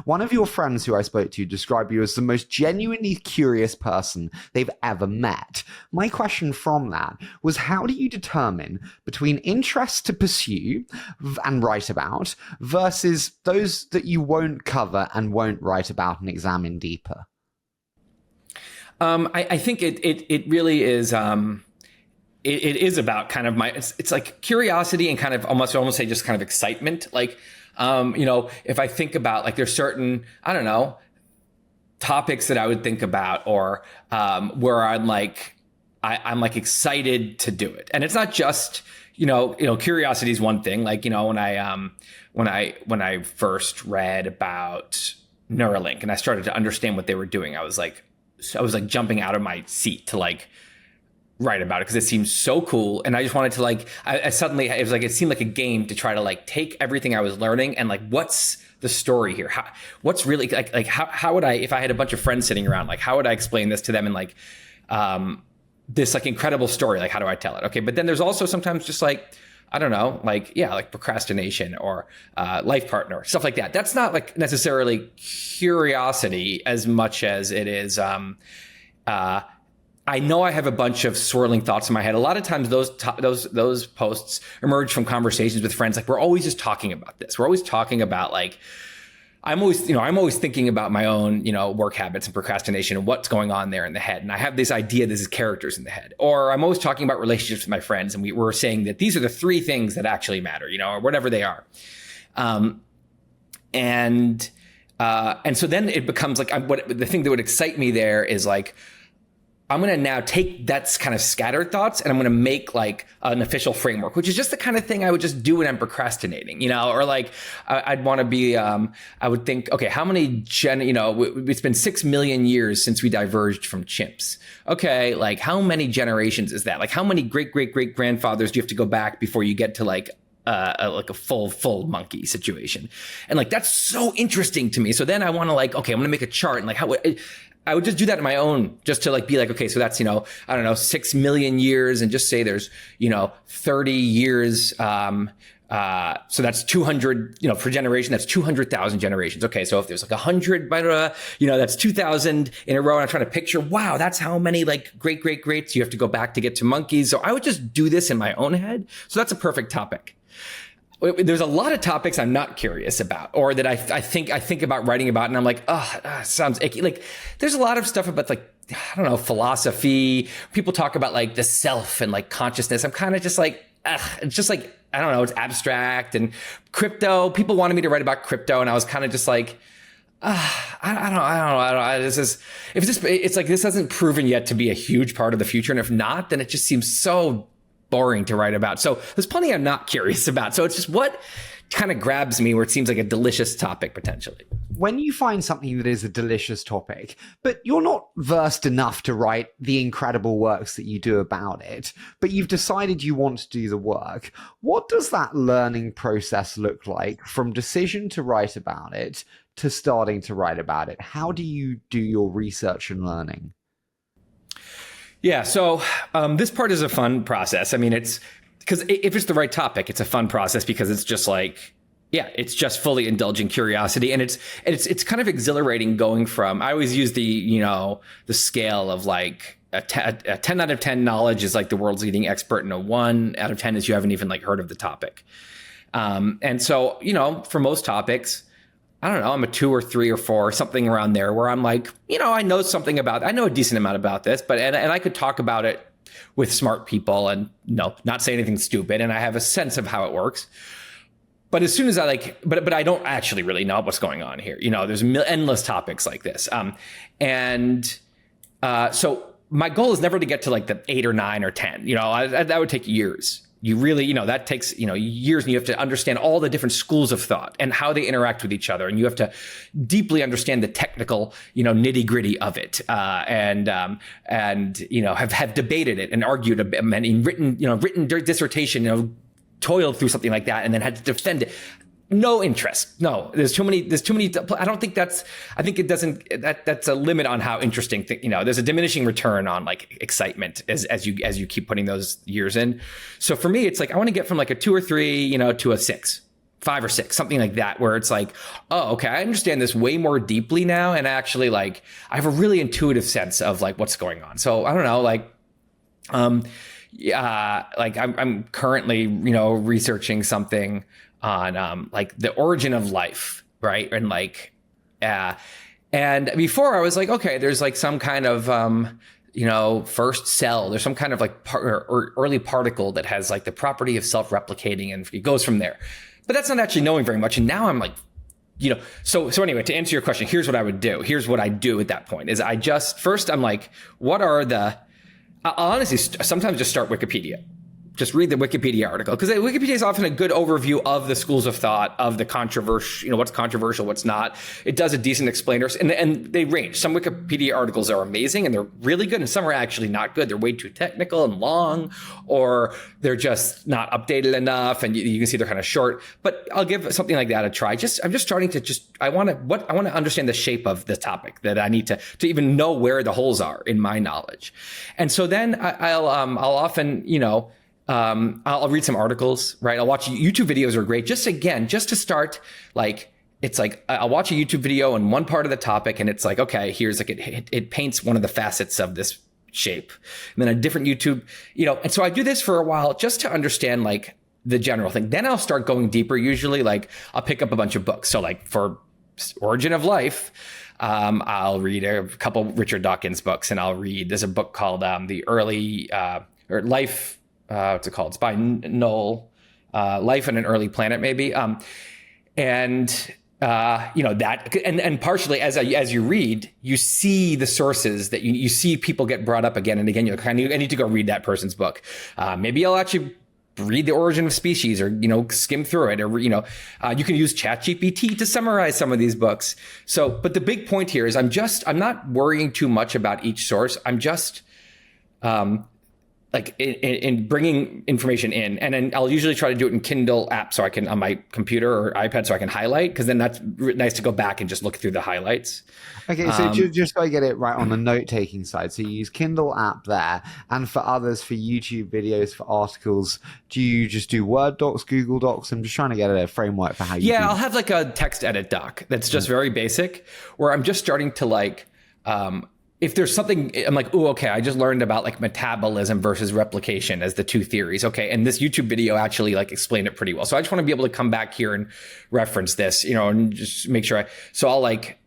One of your friends who I spoke to described you as the most genuinely curious person they've ever met. My question from that was, how do you determine between interests to pursue and write about versus those that you won't cover and won't write about and examine deeper? I think it really is. It is about kind of it's like curiosity and kind of almost say just kind of excitement. Like, if I think about like there's certain, I don't know, topics that I would think about or where I'm like excited to do it. And it's not just, curiosity is one thing. Like, when I first read about Neuralink and I started to understand what they were doing, I was like jumping out of my seat to like write about it because it seemed so cool. And I just wanted to like, I suddenly, it seemed like a game to try to like take everything I was learning and like, what's the story here? What's really like, how would I, if I had a bunch of friends sitting around, like, how would I explain this to them? And like, this like incredible story, like, how do I tell it? Okay. But then there's also sometimes just like, I don't know, like procrastination or life partner, stuff like that. That's not like necessarily curiosity as much as it is. I know I have a bunch of swirling thoughts in my head. A lot of times those posts emerge from conversations with friends. Like, we're always just talking about this. We're always talking about like, I'm always thinking about my own, work habits and procrastination and what's going on there in the head. And I have this idea, this is characters in the head. Or I'm always talking about relationships with my friends. And we're saying that these are the three things that actually matter, or whatever they are. And so then it becomes like, the thing that would excite me there is like, I'm going to now take that's kind of scattered thoughts and I'm going to make like an official framework, which is just the kind of thing I would just do when I'm procrastinating, or like I'd want to be, I would think, okay, how many it's been 6 million years since we diverged from chimps. Okay. Like how many generations is that? Like how many great grandfathers do you have to go back before you get to like a full monkey situation? And like, that's so interesting to me. So then I want to like, okay, I'm going to make a chart and like I would just do that on my own, just to like be like, okay, so that's, I don't know, 6 million years and just say there's, 30 years. So that's 200, per generation, that's 200,000 generations. Okay. So if there's like 100, that's 2,000 in a row. And I'm trying to picture, wow, that's how many like greats you have to go back to get to monkeys. So I would just do this in my own head. So that's a perfect topic. There's a lot of topics I'm not curious about, or that I think about writing about, and I'm like, sounds icky. Like, there's a lot of stuff about like, I don't know, philosophy. People talk about like the self and like consciousness. I'm kind of just like, it's just like, I don't know, it's abstract. And crypto. People wanted me to write about crypto, and I was kind of just like, I don't know. It's like this hasn't proven yet to be a huge part of the future, and if not, then it just seems so boring to write about. So there's plenty I'm not curious about. So it's just what kind of grabs me where it seems like a delicious topic potentially. When you find something that is a delicious topic, but you're not versed enough to write the incredible works that you do about it, but you've decided you want to do the work, what does that learning process look like from decision to write about it to starting to write about it? How do you do your research and learning? Yeah, so this part is a fun process. I mean, it's because if it's the right topic, it's a fun process because it's just like, yeah, it's just fully indulging curiosity, and it's kind of exhilarating going from. I always use the scale of like a 10 out of 10 knowledge is like the world's leading expert, and a 1 out of 10 is you haven't even like heard of the topic. And so for most topics, I don't know, I'm a 2 or 3 or 4, something around there where I'm like, I know I know a decent amount about this, but, and I could talk about it with smart people and not say anything stupid. And I have a sense of how it works. But as soon as I but I don't actually really know what's going on here. There's endless topics like this. So my goal is never to get to like the 8 or 9 or 10, that would take years. You really, that takes, years, and you have to understand all the different schools of thought and how they interact with each other. And you have to deeply understand the technical, nitty gritty of it. And have debated it and argued a bit and written dissertation, toiled through something like that and then had to defend it. No interest. No, there's too many. I don't think that's a limit on how interesting, there's a diminishing return on like excitement as you keep putting those years in. So for me, it's like, I want to get from like a 2 or 3, to a 6 5 or 6, something like that, where it's like, oh, okay, I understand this way more deeply now. And actually, like, I have a really intuitive sense of like what's going on. So I don't know, like, like I'm currently, researching something on like the origin of life, right? And like, and before I was like, okay, there's like some kind of, first cell. There's some kind of like or early particle that has like the property of self-replicating, and it goes from there. But that's not actually knowing very much. And now I'm like, so anyway, to answer your question, here's what I would do. Here's what I do at that point is I'm like, what are I'll honestly sometimes just start Wikipedia. Just read the Wikipedia article, because Wikipedia is often a good overview of the schools of thought, of the controversial, what's controversial, what's not. It does a decent explainer, and they range. Some Wikipedia articles are amazing and they're really good, and some are actually not good. They're way too technical and long, or they're just not updated enough, and you can see they're kind of short. But I'll give something like that a try. I'm just starting to I want to understand the shape of the topic, that I need to even know where the holes are in my knowledge. And so then I'll often, I'll read some articles, right? I'll watch YouTube videos are great. Just to start, like, it's like, I'll watch a YouTube video on one part of the topic, and it's like, okay, here's like, it paints one of the facets of this shape. And then a different YouTube, and so I do this for a while just to understand like the general thing. Then I'll start going deeper. Usually, like, I'll pick up a bunch of books. So like for Origin of Life, I'll read a couple Richard Dawkins books, and there's a book called The Early, or Life, what's it called? It's by Noel, Life on an Early Planet, maybe. That, and partially as you read, you see the sources that you see people get brought up again and again. You're kind of, I need to go read that person's book. Maybe I'll actually read The Origin of Species, or, skim through it, or, you can use ChatGPT to summarize some of these books. So, but the big point here is I'm not worrying too much about each source. I'm just, like in bringing information in, and then I'll usually try to do it in Kindle app, so I can, on my computer or iPad, so I can highlight, because then that's nice to go back and just look through the highlights. Okay, so just so I get it right on the note-taking side, so you use Kindle app there, and for others, for YouTube videos, for articles, do you just do Word docs, Google Docs? I'm just trying to get a framework for how you do. I'll have like a text edit doc that's just very basic, where I'm just starting to like, if there's something, I'm like, oh, okay, I just learned about like metabolism versus replication as the two theories. Okay. And this YouTube video actually like explained it pretty well. So I just want to be able to come back here and reference this, and just make sure so I'll like,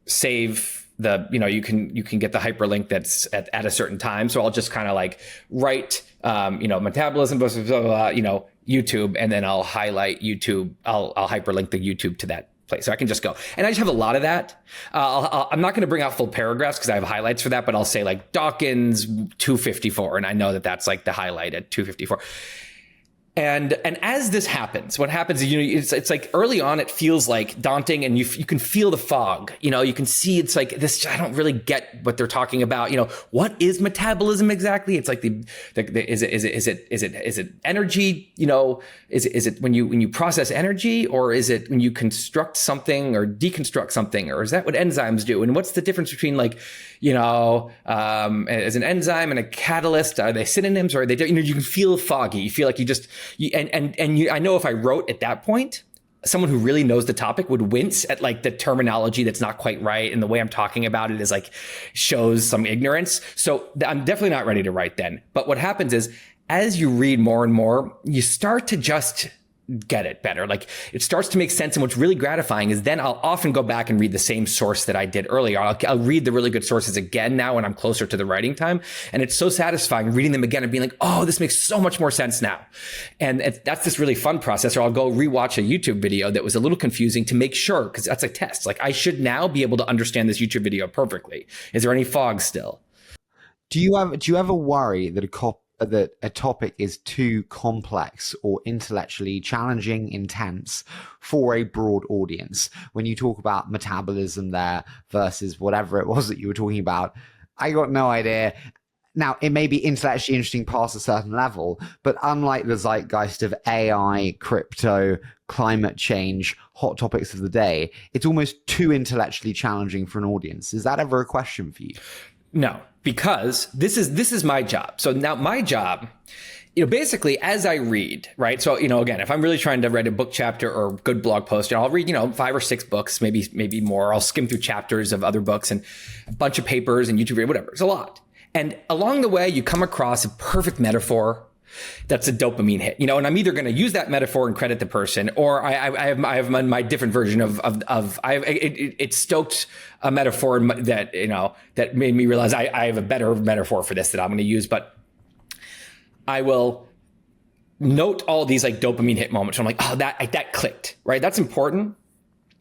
save the, you can get the hyperlink that's at a certain time. So I'll just kind of like write, metabolism versus, blah, blah, blah, YouTube, and then I'll highlight YouTube. I'll hyperlink the YouTube to that place. So I can just go. And I just have a lot of that. I'm not going to bring out full paragraphs because I have highlights for that, but I'll say like Dawkins 254. And I know that that's like the highlight at 254. And as this happens, what happens is, it's like early on, it feels like daunting, and you can feel the fog. You can see it's like this. I don't really get what they're talking about. What is metabolism exactly? It's like is it energy? Is it when you process energy, or is it when you construct something or deconstruct something, or is that what enzymes do? And what's the difference between like, as an enzyme and a catalyst? Are they synonyms, or are they? You can feel foggy. You feel like I know if I wrote at that point, someone who really knows the topic would wince at like the terminology that's not quite right, and the way I'm talking about it is like shows some ignorance. So I'm definitely not ready to write then. But what happens is, as you read more and more, you start to just get it better. Like, it starts to make sense. And what's really gratifying is then I'll often go back and read the same source that I did earlier. I'll read the really good sources again now when I'm closer to the writing time. And it's so satisfying reading them again and being like, oh, this makes so much more sense now. And that's this really fun process. Or I'll go rewatch a YouTube video that was a little confusing to make sure, because that's a test. Like, I should now be able to understand this YouTube video perfectly. Is there any fog still? Do you ever worry that a topic is too complex or intellectually challenging, intense for a broad audience? When you talk about metabolism there versus whatever it was that you were talking about, I got no idea. Now, it may be intellectually interesting past a certain level, but unlike the zeitgeist of AI, crypto, climate change, hot topics of the day, it's almost too intellectually challenging for an audience. Is that ever a question for you? No, because this is my job. So now my job basically as I read, right? So, again, if I'm really trying to write a book chapter or good blog post, I'll read, 5 or 6 books, maybe more. I'll skim through chapters of other books and a bunch of papers and YouTube videos, whatever. It's a lot. And along the way, you come across a perfect metaphor that's a dopamine hit, and I'm either going to use that metaphor and credit the person, or I have my different version it stoked a metaphor that, that made me realize I have a better metaphor for this that I'm going to use. But I will note all these like dopamine hit moments. I'm like, oh, that clicked, right? That's important.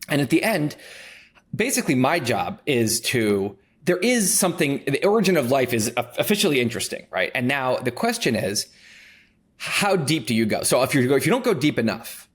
And at the end, basically my job is there is something, the origin of life is officially interesting, right? And now the question is, how deep do you go? So if you don't go deep enough,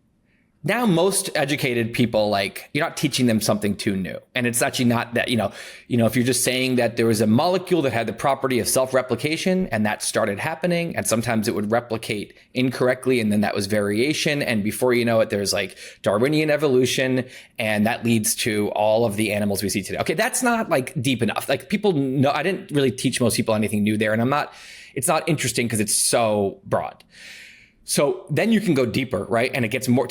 now most educated people, like, you're not teaching them something too new. And it's actually not that, if you're just saying that there was a molecule that had the property of self-replication and that started happening, and sometimes it would replicate incorrectly, and then that was variation. And before you know it, there's like Darwinian evolution, and that leads to all of the animals we see today. Okay, that's not like deep enough. Like, people know, I didn't really teach most people anything new there, and it's not interesting because it's so broad. So then you can go deeper, right? And it gets more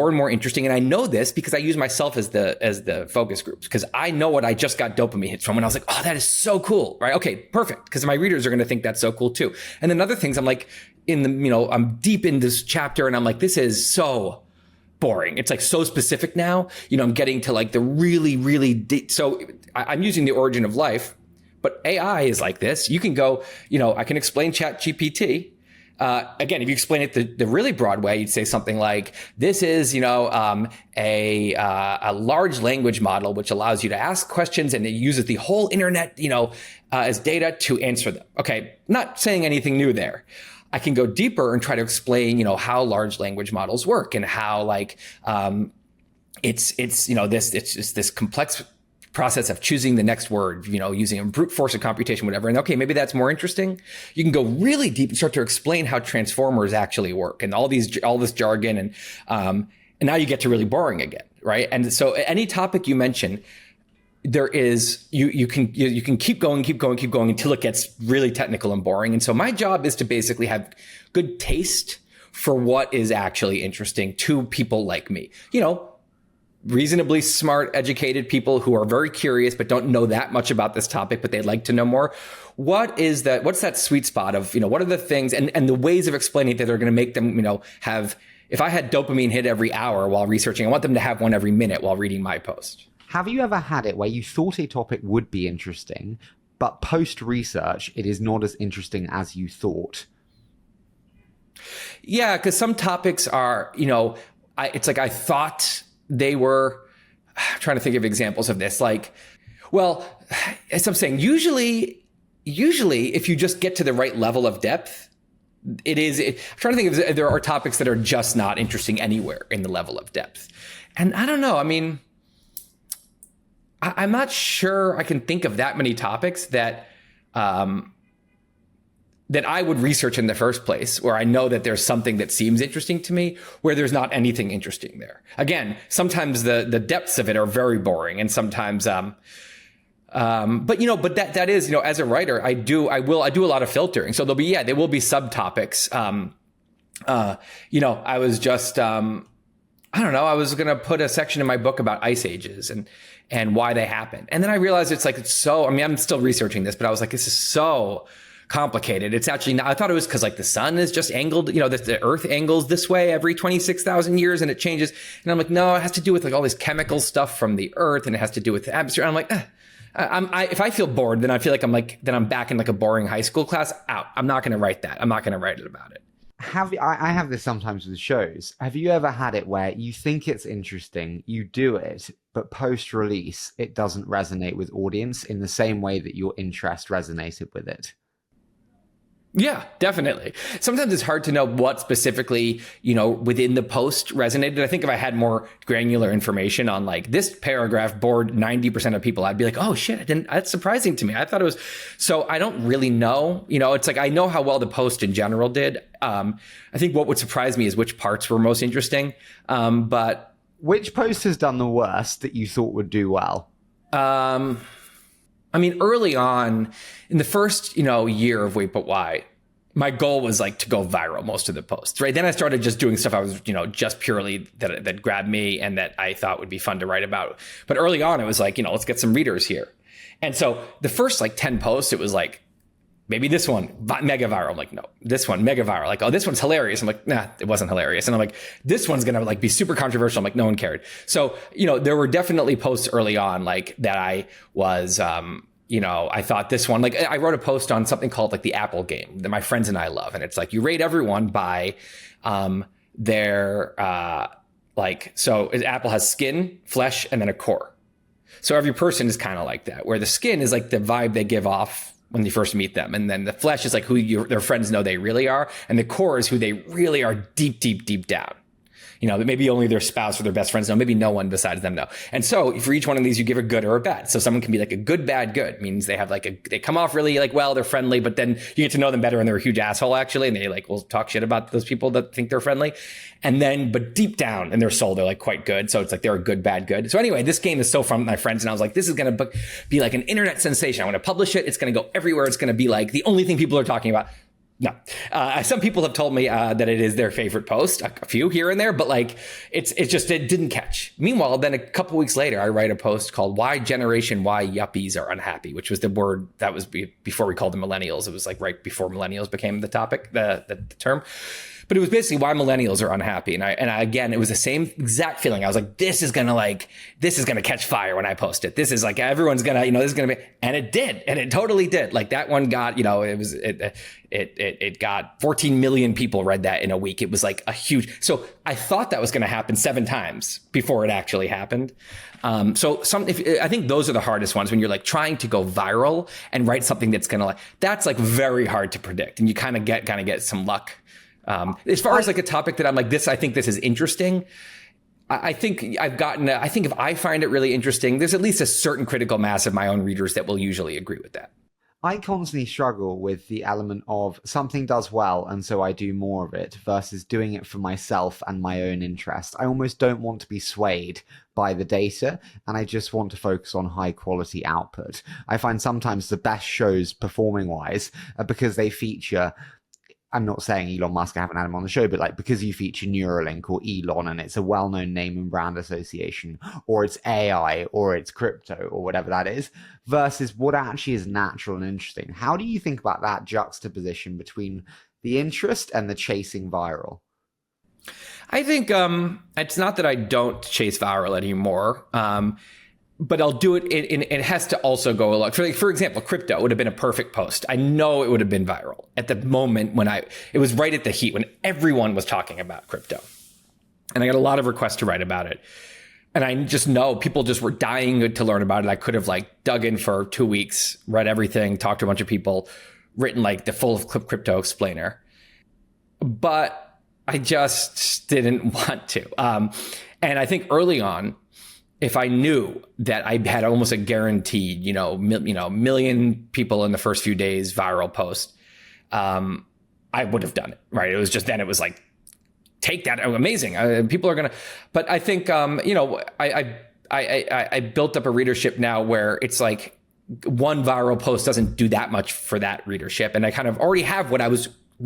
and more interesting. And I know this because I use myself as the focus groups, because I know what I just got dopamine hits from when I was like, oh, that is so cool, right? Okay, perfect. Because my readers are going to think that's so cool too. And then other things, I'm like I'm deep in this chapter and I'm like, this is so boring. It's like so specific now. I'm getting to like the really, really deep. So I'm using the origin of life, but AI is like this. You can go, I can explain ChatGPT. Again, if you explain it the really broad way, you'd say something like, this is, a large language model, which allows you to ask questions and it uses the whole internet, as data to answer them. Okay. Not saying anything new there. I can go deeper and try to explain, how large language models work and how it's just this complex process of choosing the next word, using a brute force of computation, whatever. And okay, maybe that's more interesting. You can go really deep and start to explain how transformers actually work and all this jargon. And now you get to really boring again, right? And so any topic you mention, there is, you can keep going until it gets really technical and boring. And so my job is to basically have good taste for what is actually interesting to people like me, reasonably smart, educated people who are very curious but don't know that much about this topic, but they'd like to know more. What's that sweet spot of, what are the things and the ways of explaining it that are going to make them, have, if I had dopamine hit every hour while researching, I want them to have one every minute while reading my post. Have you ever had it where you thought a topic would be interesting, but post-research, it is not as interesting as you thought? Yeah, because some topics are, it's like I thought they were, I'm trying to think of examples of this. Like, well, as I'm saying, usually if you just get to the right level of depth, I'm trying to think if there are topics that are just not interesting anywhere in the level of depth. And I don't know. I mean, I'm not sure I can think of that many topics that I would research in the first place, where I know that there's something that seems interesting to me, where there's not anything interesting there. Again, sometimes the depths of it are very boring, and sometimes, but that is, as a writer, I do a lot of filtering. So there will be subtopics. I was just, I was going to put a section in my book about ice ages and why they happen. And then I realized I'm still researching this, but I was like, this is so complicated. It's actually not. I thought it was because the sun is just angled, the earth angles this way every 26,000 years and it changes. And I'm like, no, it has to do with all this chemical stuff from the earth, and it has to do with the atmosphere. And I'm like, if I feel bored, then I feel like I'm back in a boring high school class. Out. I'm not going to write that. I'm not going to write it about it. I have this sometimes with shows. Have you ever had it where you think it's interesting, you do it, but post-release, it doesn't resonate with audience in the same way that your interest resonated with it? Yeah, definitely. Sometimes it's hard to know what specifically, within the post resonated. I think if I had more granular information on this paragraph bored 90% of people, I'd be like, oh shit, that's surprising to me. I thought it was, so I don't really know, it's like, I know how well the post in general did. I think what would surprise me is which parts were most interesting. But which post has done the worst that you thought would do well? Early on in the first, year of Wait But Why, my goal was like to go viral most of the posts, right? Then I started just doing stuff I was, just purely that grabbed me and that I thought would be fun to write about. But early on, it was like, let's get some readers here. And so the first like 10 posts, it was like, maybe this one, mega viral. I'm like, no, this one, mega viral. Like, oh, this one's hilarious. I'm like, nah, it wasn't hilarious. And I'm like, this one's going to like be super controversial. I'm like, no one cared. So, there were definitely posts early on like that I was, I thought this one, like I wrote a post on something called like the Apple game that my friends and I love. And it's like, you rate everyone by their, so Apple has skin, flesh, and then a core. So every person is kind of like that, where the skin is like the vibe they give off when you first meet them. And then the flesh is like who their friends know they really are. And the core is who they really are deep, deep, deep down. Maybe only their spouse or their best friends know. Maybe no one besides them know. And so for each one of these, you give a good or a bad. So someone can be like a good, bad, good. Means they have they come off really like, well, they're friendly, but then you get to know them better and they're a huge asshole actually. And they will talk shit about those people that think they're friendly. And then, but deep down in their soul, they're like quite good. So it's like they're a good, bad, good. So anyway, this game is so fun with my friends. And I was like, this is going to be like an internet sensation. I'm going to publish it. It's going to go everywhere. It's going to be like the only thing people are talking about. No. Some people have told me that it is their favorite post, a few here and there, but like it didn't catch. Meanwhile, then a couple weeks later, I write a post called Why Generation Y Yuppies Are Unhappy, which was the word that was before we called them millennials. It was like right before millennials became the topic, the term. But it was basically why millennials are unhappy. And I again, it was the same exact feeling. I was like, this is going to catch fire when I post it. This is like, everyone's going to, this is going to be, and it did. And it totally did. Like that one got, it got 14 million people read that in a week. It was like a huge, so I thought that was going to happen 7 times before it actually happened. I think those are the hardest ones when you're like trying to go viral and write something that's going to that's like very hard to predict. And you kind of get some luck. As far as like a topic that I'm like I think this is interesting. I think if I find it really interesting, there's at least a certain critical mass of my own readers that will usually agree with that. I constantly struggle with the element of something does well and so I do more of it versus doing it for myself and my own interest. I almost don't want to be swayed by the data and I just want to focus on high quality output. I find sometimes the best shows performing wise are because they feature, I'm not saying Elon Musk, I haven't had him on the show, but like because you feature Neuralink or Elon and it's a well-known name and brand association, or it's AI or it's crypto or whatever that is, versus what actually is natural and interesting. How do you think about that juxtaposition between the interest and the chasing viral? I think it's not that I don't chase viral anymore. But I'll do it. It has to also go along. For example, crypto would have been a perfect post. I know it would have been viral at the moment it was right at the heat when everyone was talking about crypto. And I got a lot of requests to write about it. And I just know people just were dying to learn about it. I could have dug in for 2 weeks, read everything, talked to a bunch of people, written the full crypto explainer. But I just didn't want to. And I think early on, if I knew that I had almost a guaranteed, million people in the first few days viral post, I would have done it. Right. It was just then it was like, take that. Oh, amazing. People are going to. But I think, I built up a readership now where it's like one viral post doesn't do that much for that readership. And I kind of already have what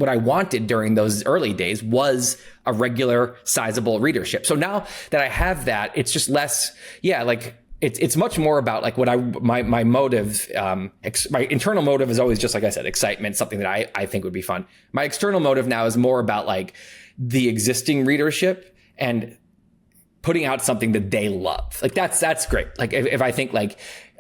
I wanted during those early days was a regular sizable readership. So now that I have that, it's just less, it's much more about my motive, my internal motive is always just, like I said, excitement, something that I think would be fun. My external motive now is more about the existing readership and putting out something that they love. That's great. If I think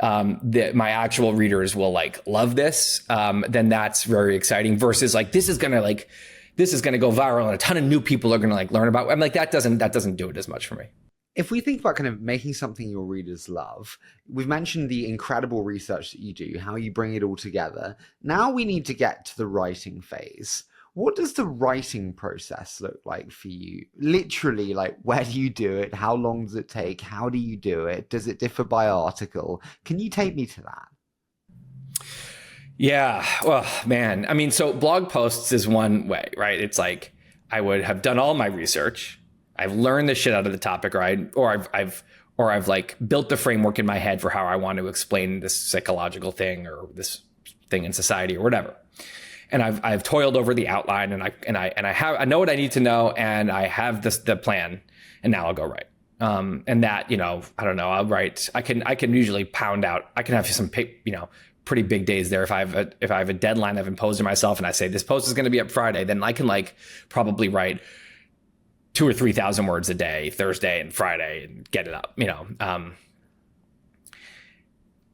that my actual readers will love this, then that's very exciting versus this is going to go viral and a ton of new people are going to learn about. I'm that doesn't do it as much for me. If we think about kind of making something your readers love, we've mentioned the incredible research that you do, how you bring it all together. Now we need to get to the writing phase. What does the writing process look like for you? Literally, where do you do it? How long does it take? How do you do it? Does it differ by article? Can you take me to that? Yeah. Well, man. I mean, so blog posts is one way, right? It's I would have done all my research. I've learned the shit out of the topic, right? Or I've built the framework in my head for how I want to explain this psychological thing or this thing in society or whatever. and I've toiled over the outline, and I know what I need to know, and I have the plan, and now I'll go write. And that, I don't know, I'll write. I can usually pound out. I can have some, pretty big days there. If I have a deadline I've imposed on myself, and I say this post is going to be up Friday, then I can probably write 2,000 or 3,000 words a day, Thursday and Friday, and get it up.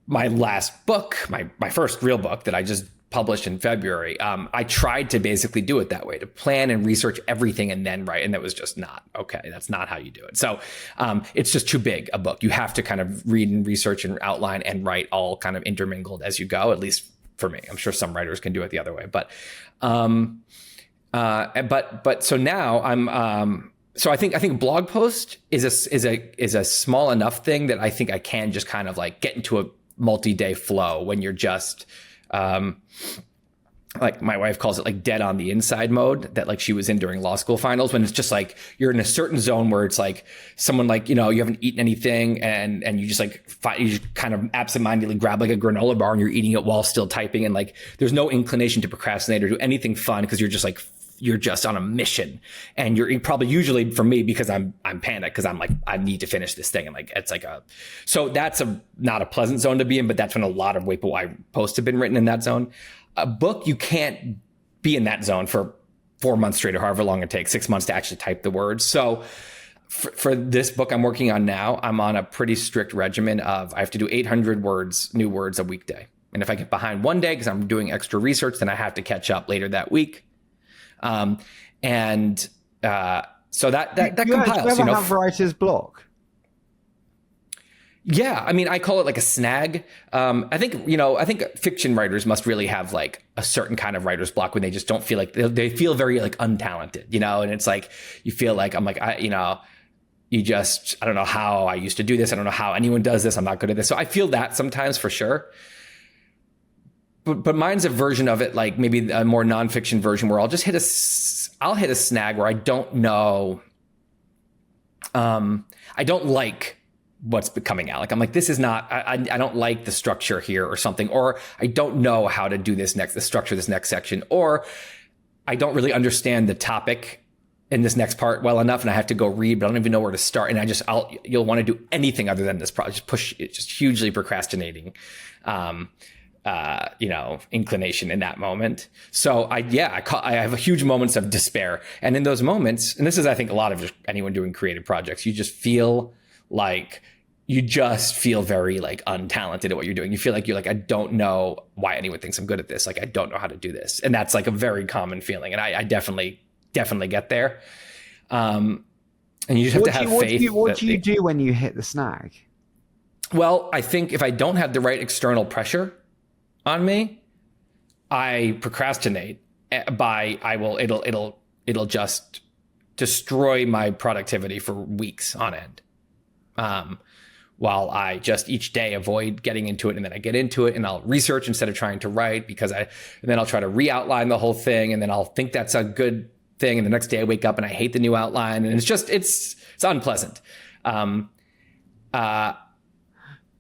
My last book, my first real book that I just published in February, I tried to basically do it that way, to plan and research everything and then write. And that was just not okay. That's not how you do it. So it's just too big a book. You have to kind of read and research and outline and write all kind of intermingled as you go, at least for me. I'm sure some writers can do it the other way. But so now I'm so I think blog post is a small enough thing that I think I can just kind of get into a multi-day flow when you're just like my wife calls it dead on the inside mode that she was in during law school finals, when it's just you're in a certain zone where it's someone you haven't eaten anything and you just you kind of absentmindedly grab a granola bar and you're eating it while still typing, and there's no inclination to procrastinate or do anything fun because you're just on a mission, and you're probably usually, for me, because I'm panicked because I need to finish this thing, and so that's not a pleasant zone to be in, but that's when a lot of Why posts have been written in that zone. A book, you can't be in that zone for 4 months straight or however long it takes, 6 months to actually type the words. So for this book I'm working on now, I'm on a pretty strict regimen of I have to do 800 new words a weekday. And if I get behind one day because I'm doing extra research, then I have to catch up later that week. So that compiles. Do you ever have writer's block? Yeah, I mean, I call it a snag. I think fiction writers must really have a certain kind of writer's block when they just don't feel they feel very untalented, and it's you feel I don't know how I used to do this. I don't know how anyone does this. I'm not good at this. So I feel that sometimes, for sure. But mine's a version of it, maybe a more nonfiction version, where I'll just hit a snag where I don't know. I don't like what's coming out. I'm this is not, I don't like the structure here or something, or I don't know how to do the structure this next section, or I don't really understand the topic in this next part well enough, and I have to go read, but I don't even know where to start. And you'll want to do anything other than this project, just hugely procrastinating. Inclination in that moment. So I have huge moments of despair. And in those moments, and this is, I think, a lot of just anyone doing creative projects, you just feel very untalented at what you're doing. You feel you're I don't know why anyone thinks I'm good at this. I don't know how to do this. And that's a very common feeling. And I definitely get there. And you just have to have faith. What do you do when you hit the snag? Well, I think if I don't have the right external pressure on me, I procrastinate it'll just destroy my productivity for weeks on end. While I just each day avoid getting into it, and then I get into it and I'll research instead of trying to write, and then I'll try to re-outline the whole thing, and then I'll think that's a good thing, and the next day I wake up and I hate the new outline, and it's unpleasant.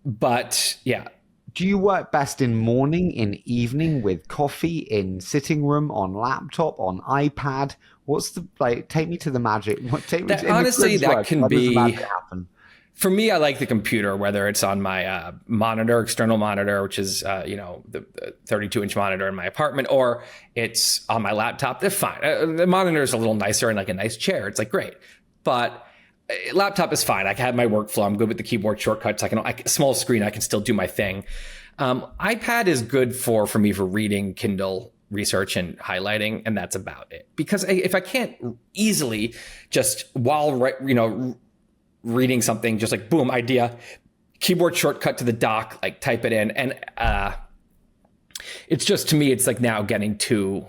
But yeah. Do you work best in morning, in evening, with coffee, in sitting room, on laptop, on iPad? What's the take me to the magic? Honestly, that can How be. does the magic happen? For me, I like the computer, whether it's on my external monitor, which is the 32-inch monitor in my apartment, or it's on my laptop. They're fine. The monitor is a little nicer and a nice chair. It's great, but laptop is fine. I can have my workflow. I'm good with the keyboard shortcuts. Small screen, I can still do my thing. iPad is good for me for reading, Kindle research, and highlighting, and that's about it. Because if I can't easily just while reading something, just boom, idea, keyboard shortcut to the dock, type it in, and it's just, to me, it's now getting too.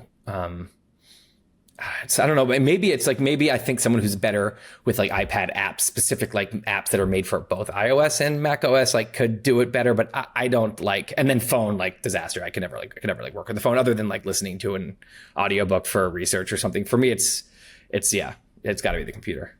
I don't know. Maybe it's maybe I think someone who's better with iPad apps, specific apps that are made for both iOS and Mac OS, could do it better. But I don't and then phone, disaster. I can never work with the phone other than listening to an audiobook for research or something. For me, it's got to be the computer.